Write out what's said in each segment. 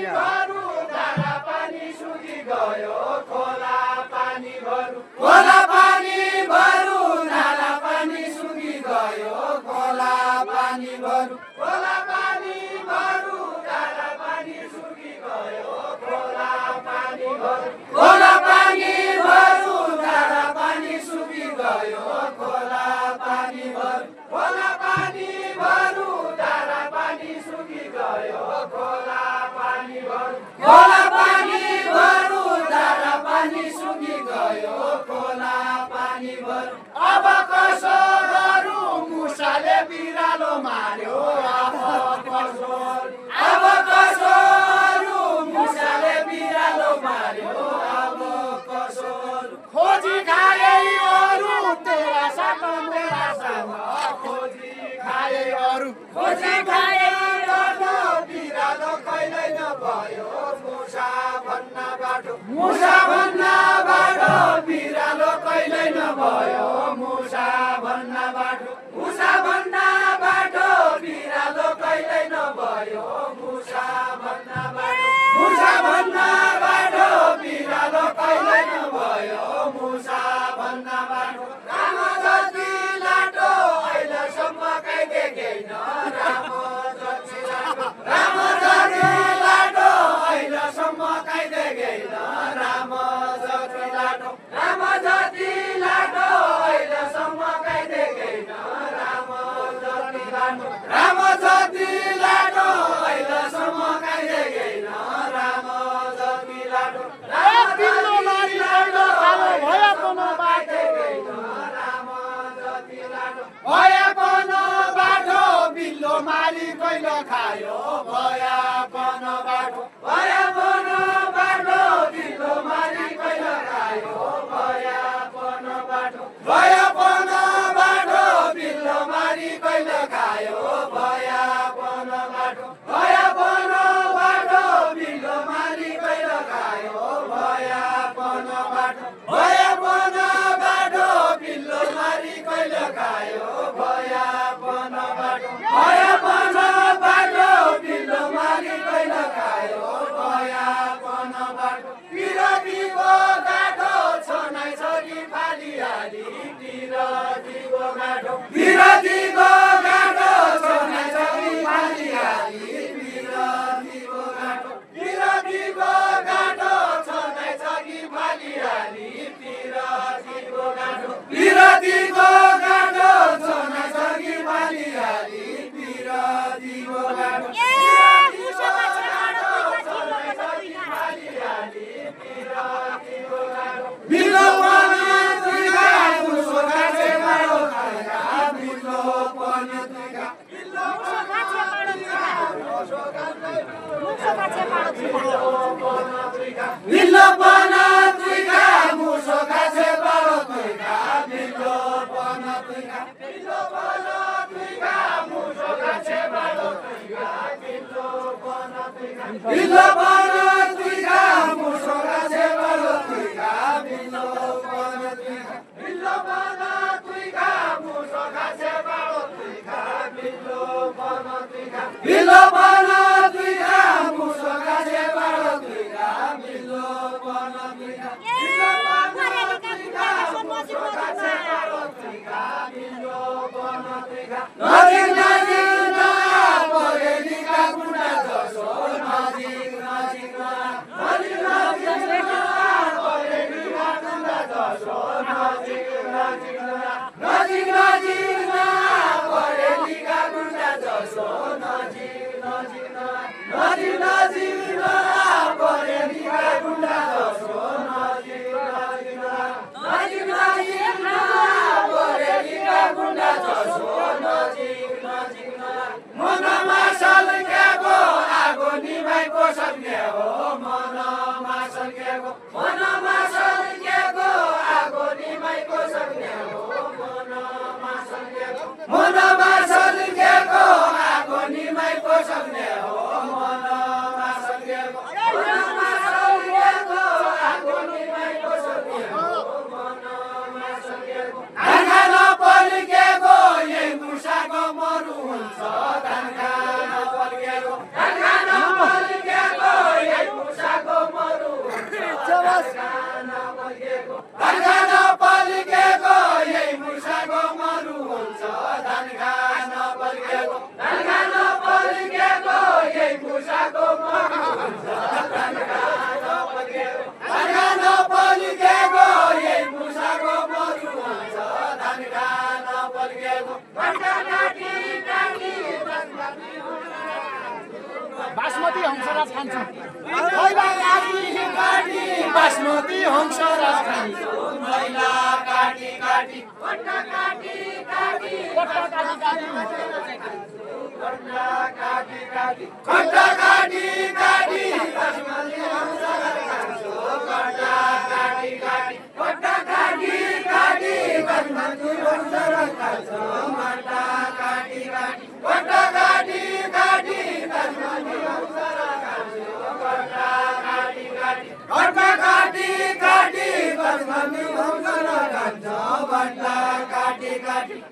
भरु धारा पानी सुकी गयो खोला पानी भरु खोला पानी भरु धारा पानी सुकी गयो खोला पानी भरु खोला पानी भरु धारा पानी सुकी गयो खोला पानी भरु खोला पानी भरु धारा पानी सुकी गयो खोला पानी भरु खोला पानी भरु धारा पानी सुकी गयो खोला पानी भरु खोला पानी भरु धारा पानी सुकी गयो खोला पानी भरु अब कसो गरौँ मुसाले बिरालो मार्यो अब कसो गरौँ मुसाले बिरालो मार्यो अब कसो खोजी खाए अरू तेरा साथ मेरा साथ खोजी खाए अरू बिरालो कहिल्यै नभयो मुसा भन्ना बाटो बिरालो कहिल्यै नभयो मुसा भन्ना बाटो बिरालो कहिल्यै नभयो मुसा भन्ना बाटो बिरालो कहिल्यै नभयो मुसा भन्ना बाटो राम जति लाटो अहिलेसम्म कहीँ देखेन राम जति लाटो अहिलेसम्म कहीँ देखेन राम जति लाटो अहिलेसम्म कहीँ देखेन राम जति लाटो अहिलेसम्म कहीँ देखेन राम जति लाटो भयापन बाटो बिल्लो मारी कैल खायो भयापन बाटो बिल्लो मारी कैल खायो भयापन बाटो बिल्लो मारी कैल खायो भयापन बाटो बिल्लो मारी कैल खायो भयापन बाटो बिल्लो मारी कैल खायो भयापन बाटो बिल्लो मारी कैल खायो भयापन बाटो विरोधीको गाठो छनाइ छ कि फालिहाली विरोधीको गाठो छनाइ छ कि फालिहाली विरोधीको गाठो छनाइ छ कि फालिहाली विरोधीको गाठो छनाइ छ कि फालिहाली विरोधीको गाठो बिल्लो पनि तुइका मुसो खाछे बाडो खाएका बिल्लो पनि तुइका मुसो खाछे बाडो तुइका बिल्लो पनि तुइका मुसो खाछे बाडो तुइका बिल्लो पनि तुइका मुसो खाछे बाडो तुइका बिल्लो पनि तुइका बिल्लो पनि तुइका मुसो खाछे बाडो तुइका बिल्लो पनि तुइका मुसो खाछे बाडो तुइका बिल्लो पनि तुइका बिल्लो पनि तुइका मुसो खाछे बाडो तुइका बिल्लो पनि तुइका नजिक परेलीका गुन्डा जसो नजिक परेलीका गुन्डा जसो नजिक परेलीका गुन्डा जसो नजिक परेलीका गुन्डा जसो परेलीका गुन्डा जसो मनमा सल्केको आगो निभाइको सक्ने हो मनमा सल्केको आगो निभाइको सक्ने हो मनमा सल्केको आगो निभाइको सक्ने हो मनमा सल्केको आगो निभाइको सक्ने हो मनमा सल्केको धान खान पल्केको बासमती हंसराज खान्छु बासमती हंसराज खान्छु मैला काटी काटी कट्टा काटी काटी कट्टा काटी काटी कट्टा काटी काटी बासमती हंसराज खान्छु कट्टा काटी काटी कट्टा काटी काटी बासमती हंसराज खान्छु कट्टा काटी काटी कट्टा काटी काटी बासमती हंसराज खान्छु कट्टा काटी काटी कट्टा काटी काटी बासमती हंसराज खान्छु कट्टा काटी काटी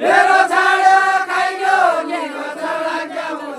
मेरो छाड्यो खाइयो नि छाड्यो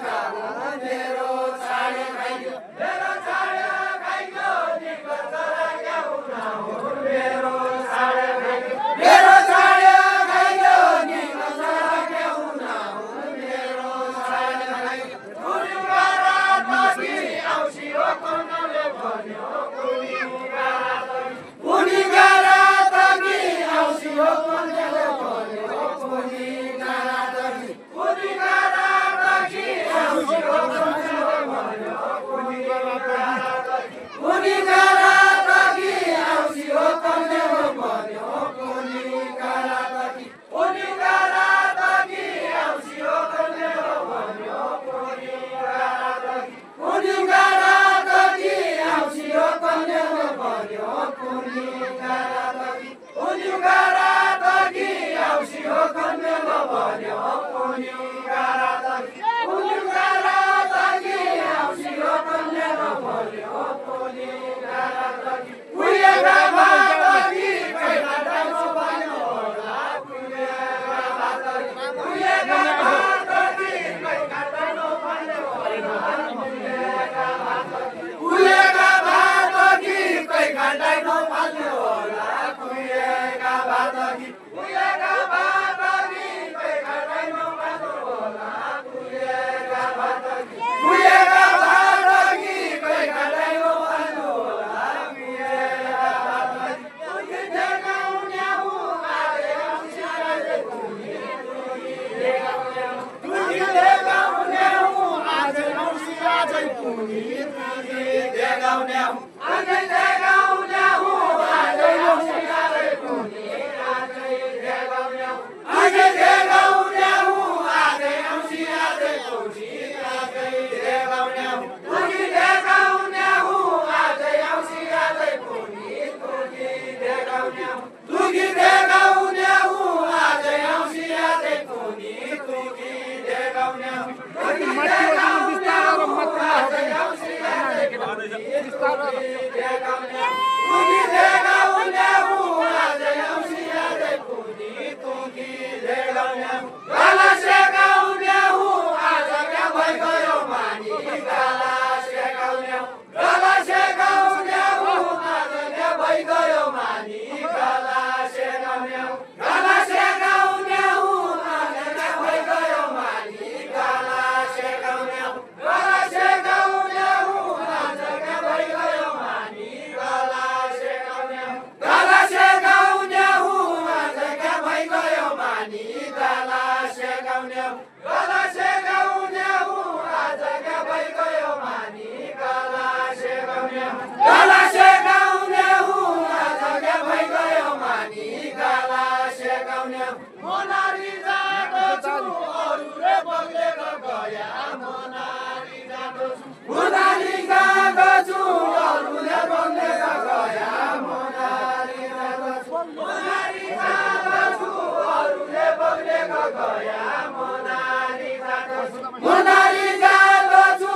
तुगी तुगी देगाउने हूँ आजै देगाउने हूँ आजै औँसीलाई तुगी आजै देगाउने हूँ आजै देगाउने हूँ आजै औँसी आजै तुगी आजै देगाउने हूँ तुगी देगाउने हूँ आजै औँसी आजै तुगी तुगी देगाउने हूँ तुगी देगाउने हूँ आजै औँसी आजै तुगी तुगी देगाउने हूँ तुगी देगाउने हूँ आजै औँसी आजै तुगी तुगी देगाउने हूँ गाला सेकाउने हूँ आज क्या भइगयो मानी गाला सेकाउने हूँ गाला सेकाउने हूँ आज क्या भइगयो मानी गाला सेकाउने हूँ गाला सेकाउने हूँ आज क्या भइगयो मानी गाला सेकाउने हूँ गाला सेकाउने हूँ आज क्या भइगयो मानी गाला सेकाउने हूँ गाला सेकाउने हूँ आज क्या भइगयो मानी गाला सेकाउने हूँ गाला सेकाउने हूँ आज क्या भइगयो मानी गाला सेकाउने हूँ गाला सेकाउने हूँ आज क्या भइगयो मानी गाला सेकाउने हूँ मोनारी जाँदो छु अरूले बगेर गया मोनारी जाँदो छु मोनारी जाँदो छु अरूले बगेर गया मोनारी जाँदो छु मोनारी जाँदो छु अरूले बगेर गया मोनारी जाँदो छु मोनारी जाँदो छु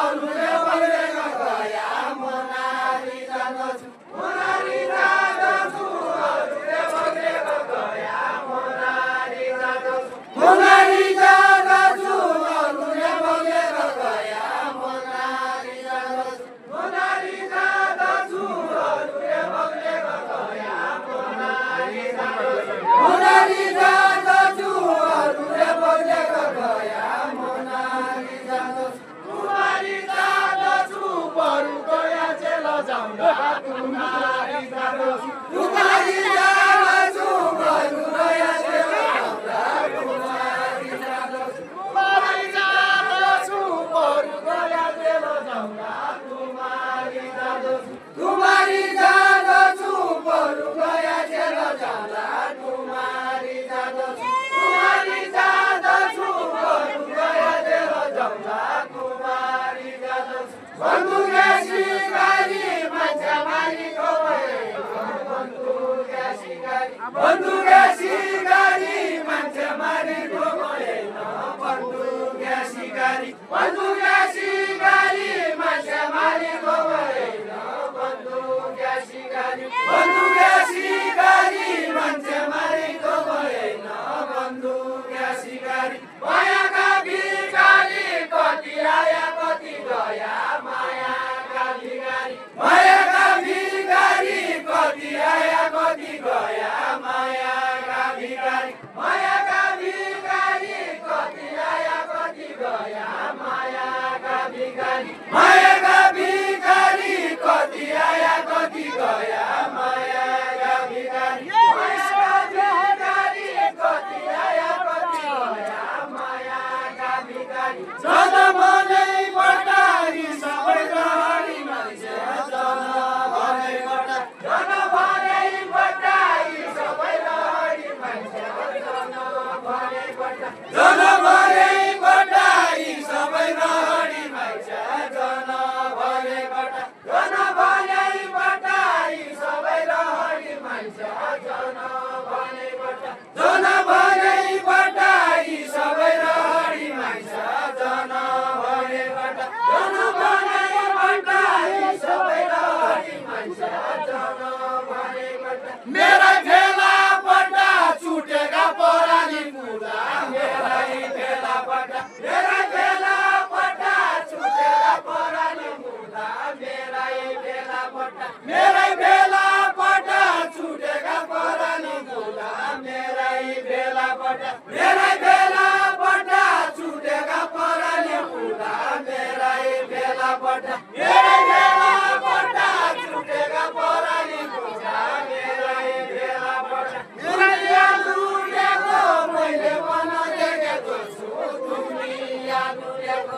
अरूले बगेर गया मोनारी जाँदो छु मोनारी जाँदो छु अरूले बगेर गया मोनारी जाँदो छु मोनारी जाँदो छु अरूले बगेर गया मोनारी जाँदो छु मोनारी जाँदो छु अरूले बगेर गया मोनारी जाँदो छु मोनारी जाँदो छु अरूले बगेर गया मोनारी जाँदो छु कुमारी जाँदो छु बरु गया चेल जाउँदा कुमारी जाँदो छु कुमारी जाँदो छु बरु गया चेल जाउँदा कुमारी जाँदो छु कुमारी जाँदो छु बरु गया चेल जाउँदा कुमारी जाँदो छु कुमारी जाँदो छु बरु गया चेल जाउँदा कुमारी जाँदो छु कुमारी जाँदो छु बरु गया चेल जाउँदा कुमारी जाँदो छु बन्दुके सिकारी मान्छे मारिको बन्दुके सिकारी मान्छे मारिको भएन बन्दुके सिकारी मान्छे मारिको भएन बन्दुके सिकारी मान्छे मारिको भएन बन्दुके सिकारी मायाका भिखारी कति आया कति गया मायाका भिखारी कति आया कति गया मायाका भिखारी कति आया कति गया मायाका भिखारी कति आया कति गया मायाका भिखारी कति आया कति गया मायाका भिखारी जनमनै बटारी सबै रहरी मान्छे जनमनै बटारी सबै रहरी मान्छे जनमनै बटारी सबै रहरी मान्छे जनमनै बटारी सबै रहरी मान्छे जनमनै बटारी सबै रहरी मान्छे जनमनै बटारी सबै रहरी मान्छे जनमनै मेरै भेला पट्टा छुटेका पराली मुला मेरै भेला पट्टा छुटेका पराली मुला मेरै भेला पट्टा छुटेका पराली मुला मेरै भेला पट्टा छुटेका पराली मुला मेरै भेला पट्टा छुटेका पराली मुला मेरै भेला पट्टा दुनिया लुटेको मैले मन देखेको छु दुनिया लुटेको